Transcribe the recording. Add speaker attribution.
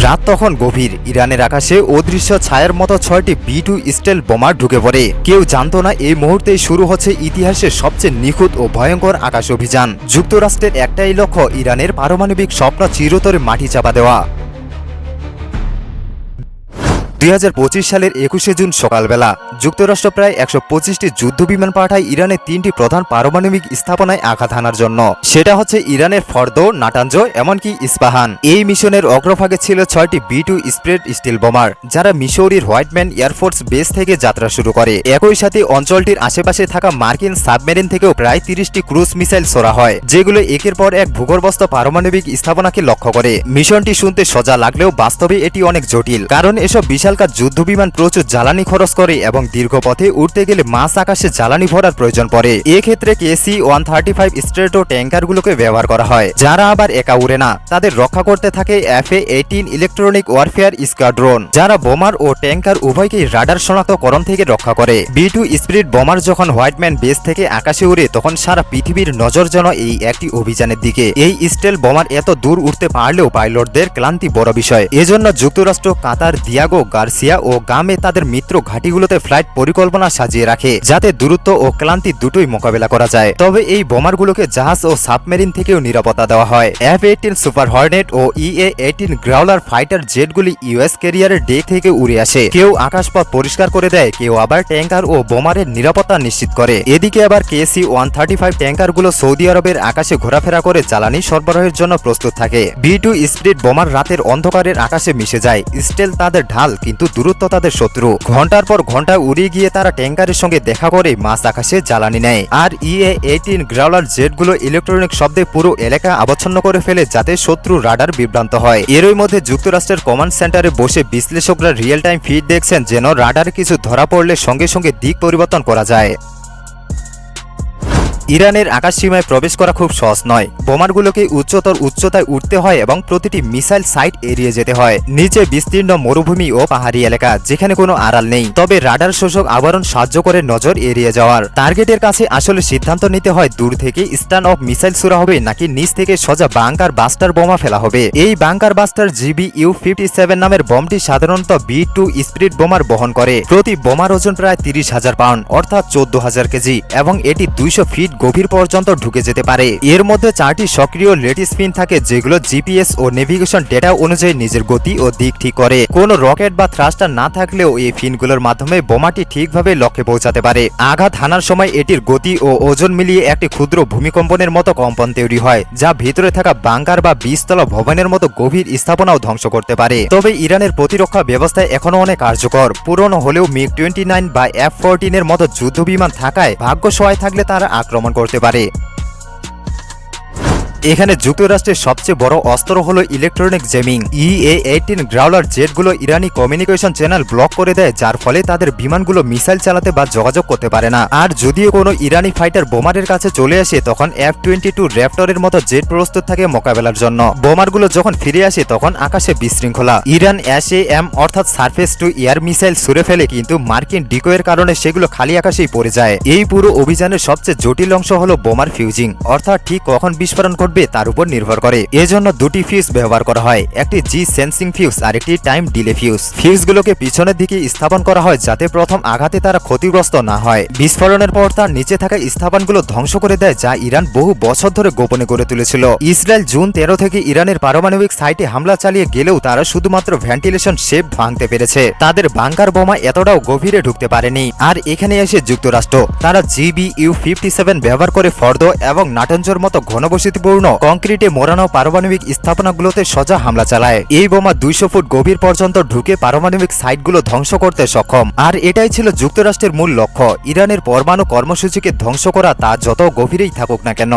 Speaker 1: রাত তখন গভীর। ইরানের আকাশে অদৃশ্য ছায়ার মতো 6টি B2 স্টেলথ বোমা ঢুকে পড়ে। কেউ জানত না এই মুহূর্তেই শুরু হচ্ছে ইতিহাসের সবচেয়ে নিখুঁত ও ভয়ঙ্কর আকাশ অভিযান। যুক্তরাষ্ট্রের একটাই লক্ষ্য, ইরানের পারমাণবিক স্বপ্ন চিরতরে মাটি চাপা দেওয়া। 2025 সালের 21শে জুন সকালবেলা যুক্তরাষ্ট্র প্রায় 125টি যুদ্ধবিমান পাঠায় ইরানের 3টি প্রধান পারমাণবিক স্থাপনায় আঘাত হানার জন্য। সেটা হচ্ছে ইরানের ফর্দো, নাটাঞ্জ, এমনকি ইস্পাহান। এই মিশনের অগ্রভাগে ছিল 6টি B2 স্প্রেড স্টিল বোমার, যারা মিসৌরির হোয়াইটম্যান এয়ারফোর্স বেস থেকে যাত্রা শুরু করে। একই সাথে অঞ্চলটির আশেপাশে থাকা মার্কিন সাবমেরিন থেকেও প্রায় 30টি ক্রুজ মিসাইল ছোড়া হয়, যেগুলো একের পর এক ভূগর্ভস্থ পারমাণবিক স্থাপনাকে লক্ষ্য করে। মিশনটি শুনতে সোজা লাগলেও বাস্তবে এটি অনেক জটিল, কারণ এসব বিশালকার যুদ্ধবিমান প্রচুর জ্বালানি খরচ করে এবং দীর্ঘ পথে উঠতে গেলে মাঝ আকাশে জ্বালানি ভরার প্রয়োজন পড়ে। এক্ষেত্রে KC-135 স্ট্রেটো ট্যাঙ্কারগুলোকে ব্যবহার করা হয়, যারা আবার একা উড়ে না। তাদের রক্ষা করতে থাকে FA-18 ইলেকট্রনিক ওয়ারফেয়ার স্কোয়াড্রন, যারা বোমার ও ট্যাঙ্কার উভয়কেই রাডার শনাক্তকরণ থেকে রক্ষা করে। B2 স্পিরিট বোমার যখন হোয়াইটম্যান বেস থেকে আকাশে উড়ে, তখন সারা পৃথিবীর নজর যেন এই একটি অভিযানের দিকে। এই স্টেল বোমার এত দূর উঠতে পারলেও পাইলটদের ক্লান্তি বড় বিষয়। এজন্য যুক্তরাষ্ট্র, কাতার, দিয়াগো গার্সিয়া ও গামে তাদের মিত্র ঘাঁটিগুলোতে ফ্লাইট পরিকল্পনা সাজিয়ে রাখে, যাতে দূরত্ব ও ক্লান্তি দুটোই মোকাবেলা করা যায়। তবে এই বোমারগুলোকে জাহাজ ও সাবমেরিন থেকেও নিরাপত্তা দেওয়া হয়। F-18 সুপার হর্নেট ও EA-18 গ্রাউলার ফাইটার জেটগুলি US ক্যারিয়ারের ডেক থেকে উড়ে আসে। কেউ আকাশপথ পরিষ্কার করে দেয়, কেউ আবার ট্যাঙ্কার ও বোমারের নিরাপত্তা নিশ্চিত করে। এদিকে আবার KC-135 ট্যাঙ্কারগুলো সৌদি আরবের আকাশে ঘোরাফেরা করে জ্বালানি সরবরাহের জন্য প্রস্তুত থাকে। B2 স্পিরিট বোমার রাতের অন্ধকারের আকাশে মিশে যায়। স্টেল তাদের ঢাল, কিন্তু দূরত্ব তাদের শত্রু। ঘন্টার পর ঘন্টা উড়িয়ে গিয়ে তারা ট্যাঙ্কারের সঙ্গে দেখা করে মাঝ আকাশে জ্বালানি নেয়। আর EA-18 গ্রাউলার জেটগুলো ইলেকট্রনিক শব্দে পুরো এলাকা আবচ্ছন্ন করে ফেলে, যাতে শত্রু রাডার বিভ্রান্ত হয়। এরই মধ্যে যুক্তরাষ্ট্রের কমান্ড সেন্টারে বসে বিশ্লেষকরা রিয়েল টাইম ফিড দেখছেন, যেন রাডারে কিছু ধরা পড়লে সঙ্গে সঙ্গে দিক পরিবর্তন করা যায়। ইরানের আকাশ সীমায় প্রবেশ করা খুব সহজ নয়। বোমারগুলোকে উচ্চতর উচ্চতায় উঠতে হয় এবং প্রতিটি মিসাইল সাইট এড়িয়ে যেতে হয়। নিচে বিস্তীর্ণ মরুভূমি ও পাহাড়ি এলাকা, যেখানে কোনো আড়াল নেই। তবে রাডার শোষক আবরণ সাহায্য করে নজর এড়িয়ে যাওয়ার। টার্গেটের কাছে আসলে সিদ্ধান্ত নিতে হয়, দূর থেকে স্টান অফ মিসাইল ছোড়া হবে নাকি নিচ থেকে সোজা বাংকার বাস্টার বোমা ফেলা হবে। এই বাংকার বাস্টার GBU-57 নামের বোমটি সাধারণত B2 স্পিরিট বোমার বহন করে। প্রতি বোমার ওজন প্রায় 30,000 পাউন্ড, অর্থাৎ 14,000 কেজি, এবং এটি 200 ফিট গভীর পর্যন্ত ঢুকে যেতে পারে। এর মধ্যে 4টি সক্রিয় লেটিস পিন থাকে, যেগুলো GPS ও নেভিগেশন ডেটা অনুযায়ী নিজের গতি ও দিক ঠিক করে। কোনো রকেট বা থ্রাস্টার না থাকলেও এই পিনগুলোর মাধ্যমে বোমাটি ঠিকভাবে লক্ষ্যে পৌঁছাতে পারে। আঘাত হানার সময় এটির গতি ও ওজন মিলিয়ে একটি ক্ষুদ্র ভূমিকম্পনের মতো কম্পন তৈরি হয়, যা ভিতরে থাকা বাংকার বা 20তলা ভবনের মতো গভীর স্থাপনাও ধ্বংস করতে পারে। তবে ইরানের প্রতিরক্ষা ব্যবস্থা এখনো অনেক কার্যকর। পুরনো হলেও MiG-29 বা F-14 এর মতো যুদ্ধবিমান থাকায় ভাগ্য সহায় থাকলে তারা আক্রমণ করতে পারে। এখানে যুক্তরাষ্ট্রের সবচেয়ে বড় অস্ত্র হলো ইলেকট্রনিক জেমিং। EA-18 গ্রাউলার জেটগুলো ইরানি কমিউনিকেশন চ্যানেল ব্লক করে দেয়, যার ফলে তাদের বিমানগুলো মিসাইল চালাতে বা যোগাযোগ করতে পারে না। আর যদিও কোনো ইরানি ফাইটার বোমারের কাছে চলে আসে, তখন F-22 র্যাপটরের মতো জেট প্রস্তুত থাকে মোকাবেলার জন্য। বোমারগুলো যখন ফিরে আসে, তখন আকাশে বিশৃঙ্খলা। ইরান SAM অর্থাৎ সারফেস টু এয়ার মিসাইল ছুড়ে ফেলে, কিন্তু মার্কিন ডিকোয়ের কারণে সেগুলো খালি আকাশেই পড়ে যায়। এই পুরো অভিযানের সবচেয়ে জটিল অংশ হলো বোমার ফিউজিং, অর্থাৎ ঠিক কখন বিস্ফোরণ তার উপর নির্ভর করে। এজন্য দুটি ফিউজ ব্যবহার করা হয়, একটি জি সেন্সিং ফিউজ আর একটি টাইম ডিলে ফিউজ। ফিউজগুলোকে পিছনের দিকে স্থাপন করা হয়, যাতে প্রথম আঘাতে তারা ক্ষতিগ্রস্ত না হয়। বিস্ফোরণের পর তার নিচে থাকা স্থাপনগুলো ধ্বংস করে দেয়, যা ইরান বহু বছর ধরে গোপনে গড়ে তুলেছিল। ইসরায়েল জুন 13 থেকে ইরানের পারমাণবিক সাইটে হামলা চালিয়ে গেলেও তারা শুধুমাত্র ভেন্টিলেশন শেপ ভাঙতে পেরেছে। তাদের বাংকার বোমা এতটাও গভীরে ঢুকতে পারেনি। আর এখানে এসে যুক্তরাষ্ট্র, তারা GBU-57 ব্যবহার করে ফর্দো এবং নাটাঞ্জর মতো ঘনবসতিপূর্ণ কংক্রিটে মোড়ানো পারমাণবিক স্থাপনাগুলোতে সোজা হামলা চালায়। এই বোমা 200 ফুট গভীর পর্যন্ত ঢুকে পারমাণবিক সাইটগুলো ধ্বংস করতে সক্ষম। আর এটাই ছিল যুক্তরাষ্ট্রের মূল লক্ষ্য, ইরানের পরমাণু কর্মসূচিকে ধ্বংস করা, তা যত গভীরেই থাকুক না কেন।